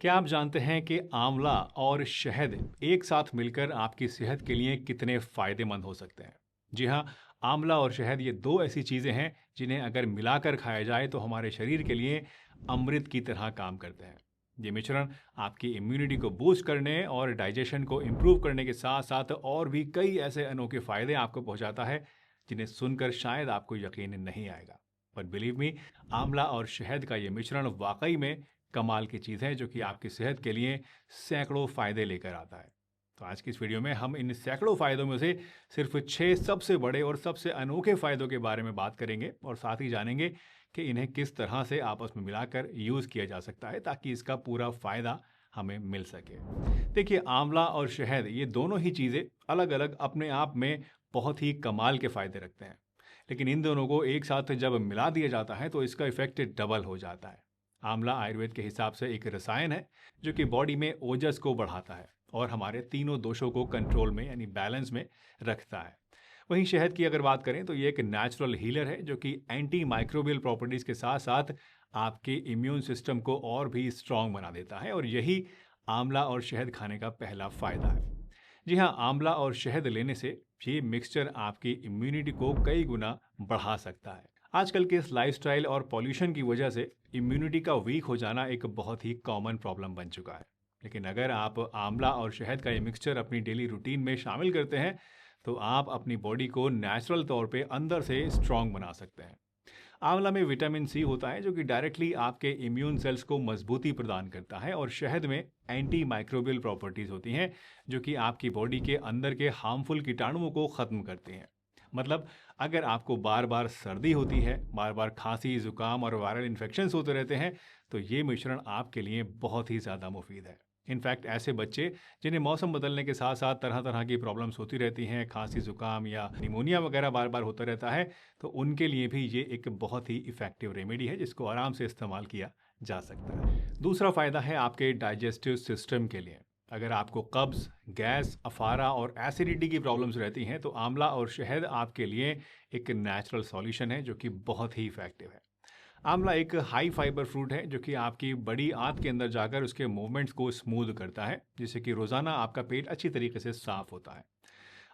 क्या आप जानते हैं कि आंवला और शहद एक साथ मिलकर आपकी सेहत के लिए कितने फायदेमंद हो सकते हैं? जी हाँ, आंवला और शहद ये दो ऐसी चीज़ें हैं जिन्हें अगर मिलाकर खाया जाए तो हमारे शरीर के लिए अमृत की तरह काम करते हैं। ये मिश्रण आपकी इम्यूनिटी को बूस्ट करने और डाइजेशन को इम्प्रूव करने के साथ साथ और भी कई ऐसे अनोखे फायदे आपको पहुंचाता है जिन्हें सुनकर शायद आपको यकीन नहीं आएगा। पर बिलीव मी, आंवला और शहद का ये मिश्रण वाकई में कमाल की चीज़ है जो कि आपकी सेहत के लिए सैकड़ों फायदे लेकर आता है। तो आज की इस वीडियो में हम इन सैकड़ों फायदों में से सिर्फ 6 सबसे बड़े और सबसे अनोखे फायदों के बारे में बात करेंगे और साथ ही जानेंगे कि इन्हें किस तरह से आपस में मिलाकर यूज़ किया जा सकता है ताकि इसका पूरा फायदा हमें मिल सके। देखिए, आंवला और शहद ये दोनों ही चीज़ें अलग अलग अपने आप में बहुत ही कमाल के फायदे रखते हैं, लेकिन इन दोनों को एक साथ जब मिला दिया जाता है तो इसका इफेक्ट डबल हो जाता है। आंवला आयुर्वेद के हिसाब से एक रसायन है जो कि बॉडी में ओजस को बढ़ाता है और हमारे तीनों दोषों को कंट्रोल में यानी बैलेंस में रखता है। वहीं शहद की अगर बात करें तो ये एक नेचुरल हीलर है जो कि एंटी माइक्रोबियल प्रॉपर्टीज के साथ साथ आपके इम्यून सिस्टम को और भी स्ट्रांग बना देता है और यही आंवला और शहद खाने का पहला फायदा है। जी हाँ, आंवला और शहद लेने से ये मिक्सचर आपकी इम्यूनिटी को कई गुना बढ़ा सकता है। आजकल के इस लाइफस्टाइल और पॉल्यूशन की वजह से इम्यूनिटी का वीक हो जाना एक बहुत ही कॉमन प्रॉब्लम बन चुका है। लेकिन अगर आप आंवला और शहद का ये मिक्सचर अपनी डेली रूटीन में शामिल करते हैं तो आप अपनी बॉडी को नेचुरल तौर पे अंदर से स्ट्रांग बना सकते हैं। आंवला में विटामिन सी होता है जो कि डायरेक्टली आपके इम्यून सेल्स को मजबूती प्रदान करता है और शहद में एंटी माइक्रोबियल प्रॉपर्टीज होती हैं जो कि आपकी बॉडी के अंदर के हार्मफुल कीटाणुओं को ख़त्म करती हैं। मतलब अगर आपको बार बार सर्दी होती है, बार बार खांसी, जुकाम और वायरल इन्फेक्शंस होते रहते हैं तो ये मिश्रण आपके लिए बहुत ही ज़्यादा मुफीद है। इनफैक्ट ऐसे बच्चे जिन्हें मौसम बदलने के साथ साथ तरह तरह की प्रॉब्लम्स होती रहती हैं, खांसी, जुकाम या निमोनिया वगैरह बार बार होता रहता है, तो उनके लिए भी ये एक बहुत ही इफ़ेक्टिव रेमेडी है जिसको आराम से इस्तेमाल किया जा सकता है। दूसरा फ़ायदा है आपके डाइजेस्टिव सिस्टम के लिए। अगर आपको कब्ज़, गैस, अफारा और एसिडिटी की प्रॉब्लम्स रहती हैं तो आंवला और शहद आपके लिए एक नेचुरल सॉल्यूशन है जो कि बहुत ही इफ़ेक्टिव है। आंवला एक हाई फाइबर फ्रूट है जो कि आपकी बड़ी आंत के अंदर जाकर उसके मूवमेंट्स को स्मूथ करता है जिससे कि रोज़ाना आपका पेट अच्छी तरीके से साफ होता है।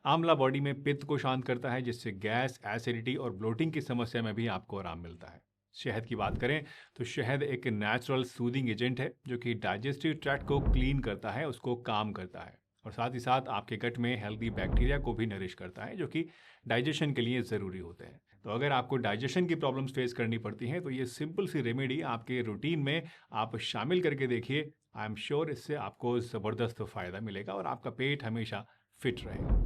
आंवला बॉडी में पित्त को शांत करता है जिससे गैस, एसिडिटी और ब्लोटिंग की समस्या में भी आपको आराम मिलता है। शहद की बात करें तो शहद एक नेचुरल सूदिंग एजेंट है जो कि डाइजेस्टिव ट्रैक्ट को क्लीन करता है, उसको काम करता है और साथ ही साथ आपके गट में हेल्दी बैक्टीरिया को भी नरिश करता है जो कि डाइजेशन के लिए ज़रूरी होते हैं। तो अगर आपको डाइजेशन की प्रॉब्लम्स फेस करनी पड़ती हैं तो ये सिंपल सी रेमेडी आपके रूटीन में आप शामिल करके देखिए। आई एम श्योर इससे आपको ज़बरदस्त फ़ायदा मिलेगा और आपका पेट हमेशा फिट रहेगा।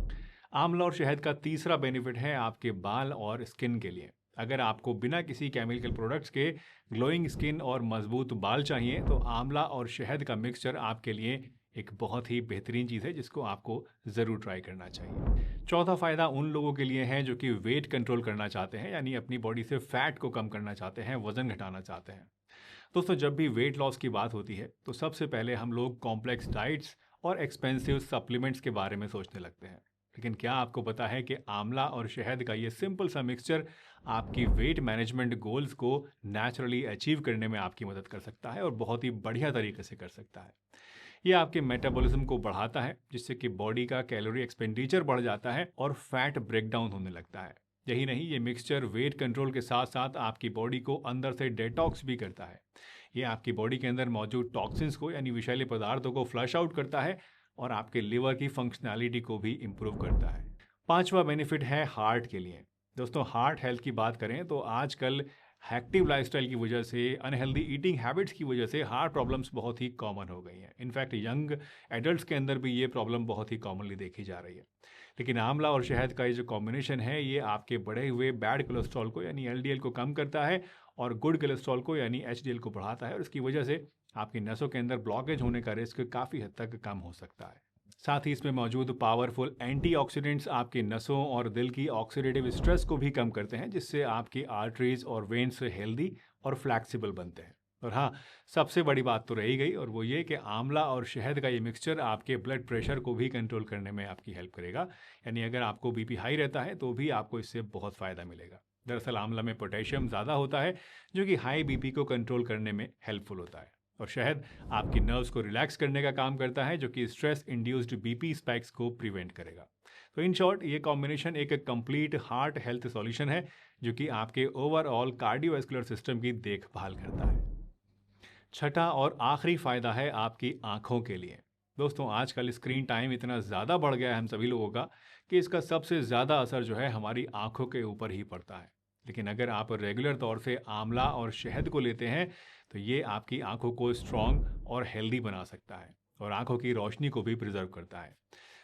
आंवला और शहद का तीसरा बेनिफिट है आपके बाल और स्किन के लिए। अगर आपको बिना किसी केमिकल प्रोडक्ट्स के ग्लोइंग स्किन और मजबूत बाल चाहिए तो आंवला और शहद का मिक्सचर आपके लिए एक बहुत ही बेहतरीन चीज़ है जिसको आपको ज़रूर ट्राई करना चाहिए। चौथा फ़ायदा उन लोगों के लिए है जो कि वेट कंट्रोल करना चाहते हैं यानी अपनी बॉडी से फैट को कम करना चाहते हैं, वज़न घटाना चाहते हैं। दोस्तों, जब भी वेट लॉस की बात होती है तो सबसे पहले हम लोग कॉम्प्लेक्स डाइट्स और एक्सपेंसिव सप्लीमेंट्स के बारे में सोचने लगते हैं। लेकिन क्या आपको पता है कि आंवला और शहद का ये सिंपल सा मिक्सचर आपकी वेट मैनेजमेंट गोल्स को नेचुरली अचीव करने में आपकी मदद कर सकता है और बहुत ही बढ़िया तरीके से कर सकता है। ये आपके मेटाबॉलिज्म को बढ़ाता है जिससे कि बॉडी का कैलोरी एक्सपेंडिचर बढ़ जाता है और फैट ब्रेकडाउन होने लगता है। यही नहीं, ये मिक्सचर वेट कंट्रोल के साथ साथ आपकी बॉडी को अंदर से डिटॉक्स भी करता है। ये आपकी बॉडी के अंदर मौजूद टॉक्सिन्स को यानी विषैले पदार्थों को फ्लश आउट करता है और आपके लिवर की फंक्शनैलिटी को भी इम्प्रूव करता है। पांचवा बेनिफिट है हार्ट के लिए। दोस्तों, हार्ट हेल्थ की बात करें तो आजकल एक्टिव लाइफस्टाइल की वजह से, अनहेल्दी ईटिंग हैबिट्स की वजह से हार्ट प्रॉब्लम्स बहुत ही कॉमन हो गई हैं। इनफैक्ट यंग एडल्ट्स के अंदर भी ये प्रॉब्लम बहुत ही कॉमनली देखी जा रही है। लेकिन आंवला और शहद का ये जो कॉम्बिनेशन है ये आपके बढ़े हुए बैड कोलेस्ट्रॉल को यानी एलडीएल को कम करता है और गुड कोलेस्ट्रॉल को यानी एचडीएल को बढ़ाता है और इसकी वजह से आपकी नसों के अंदर ब्लॉकेज होने का रिस्क काफ़ी हद तक कम हो सकता है। साथ ही इसमें मौजूद पावरफुल एंटीऑक्सीडेंट्स आपकी नसों और दिल की ऑक्सीडेटिव स्ट्रेस को भी कम करते हैं जिससे आपकी आर्टरीज और वेन्स हेल्दी और फ्लैक्सिबल बनते हैं। और हाँ, सबसे बड़ी बात तो रही गई और वो ये कि आंवला और शहद का ये मिक्सचर आपके ब्लड प्रेशर को भी कंट्रोल करने में आपकी हेल्प करेगा। यानी अगर आपको बीपी हाई रहता है तो भी आपको इससे बहुत फ़ायदा मिलेगा। दरअसल आंवला में पोटेशियम ज़्यादा होता है जो कि हाई बीपी को कंट्रोल करने में हेल्पफुल होता है। और शहद आपकी नर्व्स को रिलैक्स करने का काम करता है, जो कि स्ट्रेस इंड्यूस्ड बीपी स्पाइक्स को प्रिवेंट करेगा। तो इन शॉर्ट ये कॉम्बिनेशन एक कंप्लीट हार्ट हेल्थ सॉल्यूशन है, जो कि आपके ओवरऑल कार्डियोवैस्कुलर सिस्टम की देखभाल करता है। छठा और आखिरी फायदा है आपकी आंखों के लिए। दोस्तों, आजकल स्क्रीन टाइम इतना ज़्यादा बढ़ गया है हम सभी लोगों का कि इसका सबसे ज़्यादा असर जो है हमारी आंखों के ऊपर ही पड़ता है। लेकिन अगर आप रेगुलर तौर से आंवला और शहद को लेते हैं तो ये आपकी आंखों को स्ट्रॉन्ग और हेल्दी बना सकता है और आंखों की रोशनी को भी प्रिजर्व करता है।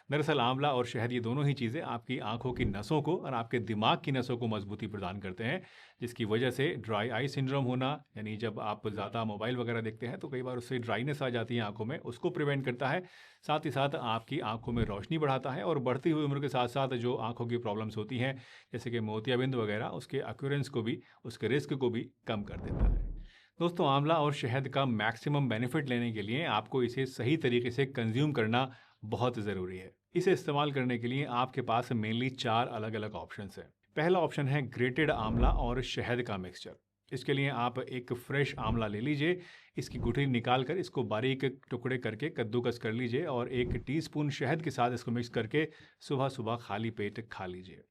दरअसल आंवला और शहद ये दोनों ही चीज़ें आपकी आंखों की नसों को और आपके दिमाग की नसों को मजबूती प्रदान करते हैं, जिसकी वजह से ड्राई आई सिंड्रोम होना, यानी जब आप ज़्यादा मोबाइल वगैरह देखते हैं तो कई बार उससे ड्राइनेस आ जाती है आंखों में, उसको प्रिवेंट करता है। साथ ही साथ आपकी आंखों में रोशनी बढ़ाता है और बढ़ती हुई उम्र के साथ साथ जो आंखों की प्रॉब्लम्स होती हैं, जैसे कि मोतियाबिंद वगैरह, उसके अक्यूरेंस को भी, उसके रिस्क को भी कम कर देता है। दोस्तों, आंवला और शहद का मैक्सिमम बेनिफिट लेने के लिए आपको इसे सही तरीके से कंज्यूम करना बहुत ज़रूरी है। इसे इस्तेमाल करने के लिए आपके पास मेनली 4 अलग-अलग ऑप्शंस हैं। पहला ऑप्शन है ग्रेटेड आंवला और शहद का मिक्सचर। इसके लिए आप एक फ्रेश आंवला ले लीजिए, इसकी गुठली निकाल कर इसको बारीक टुकड़े करके कद्दूकस कर लीजिए और 1 टीस्पून शहद के साथ इसको मिक्स करके सुबह-सुबह खाली पेट खा लीजिए।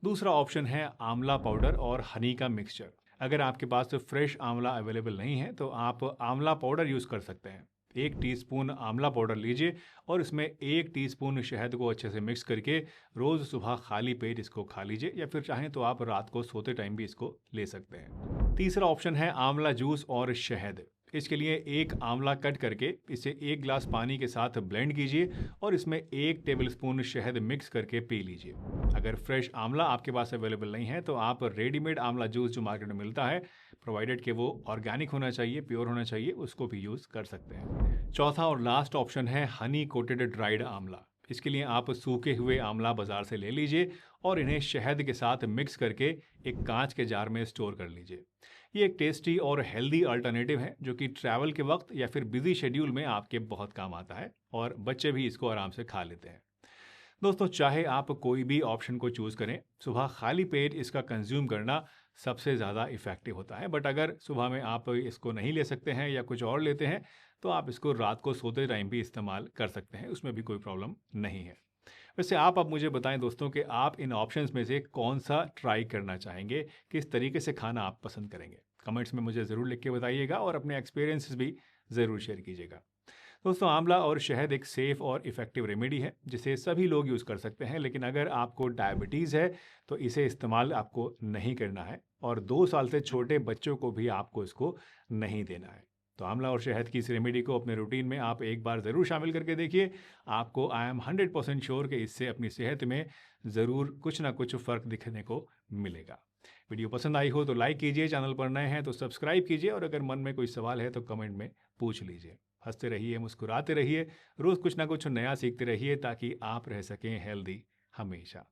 दूसरा ऑप्शन है आंवला पाउडर और हनी का मिक्सचर। अगर आपके पास फ्रेश आंवला अवेलेबल नहीं है तो आप आंवला पाउडर यूज़ कर सकते हैं। 1 टीस्पून आंवला पाउडर लीजिए और इसमें 1 टीस्पून शहद को अच्छे से मिक्स करके रोज़ सुबह खाली पेट इसको खा लीजिए, या फिर चाहें तो आप रात को सोते टाइम भी इसको ले सकते हैं। तीसरा ऑप्शन है आंवला जूस और शहद। इसके लिए 1 आंवला कट करके इसे 1 ग्लास पानी के साथ ब्लेंड कीजिए और इसमें 1 टेबलस्पून शहद मिक्स करके पी लीजिए। अगर फ्रेश आंवला आपके पास अवेलेबल नहीं है तो आप रेडीमेड आंवला जूस जो मार्केट में मिलता है, प्रोवाइडेड कि वो ऑर्गेनिक होना चाहिए, प्योर होना चाहिए, उसको भी यूज़ कर सकते हैं। चौथा और लास्ट ऑप्शन है हनी कोटेड ड्राइड आंवला। इसके लिए आप सूखे हुए आंवला बाजार से ले लीजिए और इन्हें शहद के साथ मिक्स करके एक कांच के जार में स्टोर कर लीजिए। ये एक टेस्टी और हेल्दी अल्टरनेटिव है, जो कि ट्रैवल के वक्त या फिर बिजी शेड्यूल में आपके बहुत काम आता है और बच्चे भी इसको आराम से खा लेते हैं। दोस्तों, चाहे आप कोई भी ऑप्शन को चूज़ करें, सुबह खाली पेट इसका कंज्यूम करना सबसे ज़्यादा इफ़ेक्टिव होता है। बट अगर सुबह में आप इसको नहीं ले सकते हैं या कुछ और लेते हैं, तो आप इसको रात को सोते टाइम भी इस्तेमाल कर सकते हैं, उसमें भी कोई प्रॉब्लम नहीं है। वैसे आप अब मुझे बताएं दोस्तों कि आप इन ऑप्शंस में से कौन सा ट्राई करना चाहेंगे, किस तरीके से खाना आप पसंद करेंगे। कमेंट्स में मुझे ज़रूर लिख के बताइएगा और अपने एक्सपीरियंसेस भी ज़रूर शेयर कीजिएगा। दोस्तों, आंवला और शहद एक सेफ और इफ़ेक्टिव रेमेडी है जिसे सभी लोग यूज़ कर सकते हैं, लेकिन अगर आपको डायबिटीज़ है तो इसे इस्तेमाल आपको नहीं करना है और 2 साल से छोटे बच्चों को भी आपको इसको नहीं देना है। तो आंवला और शहद की इस रेमेडी को अपने रूटीन में आप एक बार ज़रूर शामिल करके देखिए। आपको आई एम 100% श्योर कि इससे अपनी सेहत में ज़रूर कुछ ना कुछ फ़र्क दिखने को मिलेगा। वीडियो पसंद आई हो तो लाइक कीजिए, चैनल पर नए हैं तो सब्सक्राइब कीजिए और अगर मन में कोई सवाल है तो कमेंट में पूछ लीजिए। हंसते रहिए, मुस्कुराते रहिए, रोज़ कुछ ना कुछ नया सीखते रहिए ताकि आप रह सकें हेल्दी हमेशा।